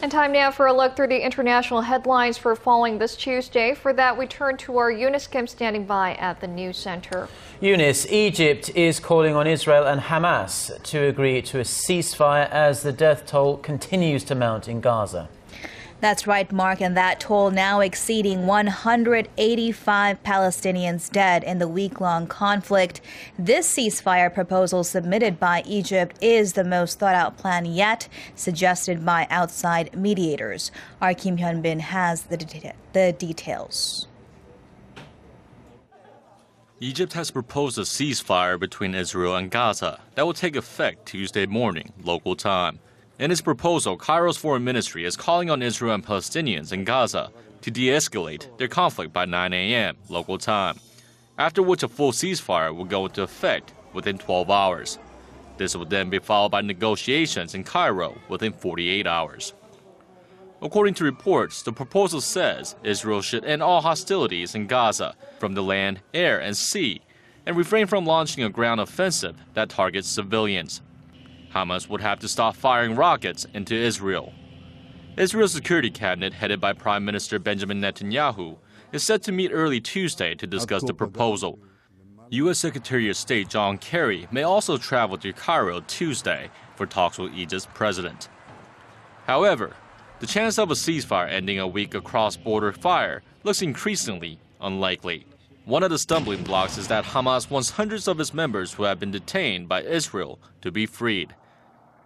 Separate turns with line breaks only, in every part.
And time now for a look through the international headlines for following this Tuesday. For that, we turn to our Eunice Kim standing by at the NewsCenter.
Eunice, Egypt is calling on Israel and Hamas to agree to a ceasefire as the death toll continues to mount in Gaza.
That's right, Mark, and that toll now exceeding 185 Palestinians dead in the week-long conflict. This ceasefire proposal submitted by Egypt is the most thought-out plan yet, suggested by outside mediators. Our Kim Hyun-bin has the details.
Egypt has proposed a ceasefire between Israel and Gaza that will take effect Tuesday morning, local time. In its proposal, Cairo's foreign ministry is calling on Israel and Palestinians in Gaza to de-escalate their conflict by 9 a.m. local time, after which a full ceasefire will go into effect within 12 hours. This will then be followed by negotiations in Cairo within 48 hours. According to reports, the proposal says Israel should end all hostilities in Gaza from the land, air, and sea, and refrain from launching a ground offensive that targets civilians. Hamas would have to stop firing rockets into Israel. Israel's security cabinet, headed by Prime Minister Benjamin Netanyahu, is set to meet early Tuesday to discuss the proposal. U.S. Secretary of State John Kerry may also travel to Cairo Tuesday for talks with Egypt's president. However, the chance of a ceasefire ending a week of cross-border fire looks increasingly unlikely. One of the stumbling blocks is that Hamas wants hundreds of its members who have been detained by Israel to be freed.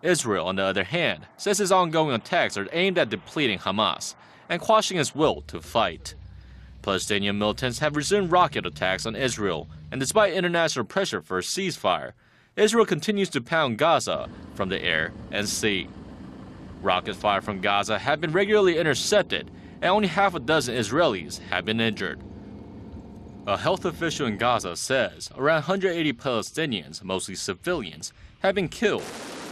Israel, on the other hand, says its ongoing attacks are aimed at depleting Hamas and quashing its will to fight. Palestinian militants have resumed rocket attacks on Israel, and despite international pressure for a ceasefire, Israel continues to pound Gaza from the air and sea. Rocket fire from Gaza have been regularly intercepted, and only half a dozen Israelis have been injured. A health official in Gaza says around 180 Palestinians, mostly civilians, have been killed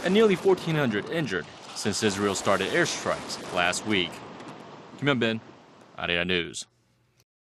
and nearly 1,400 injured since Israel started airstrikes last week. Kim Hyun-bin, Arirang News.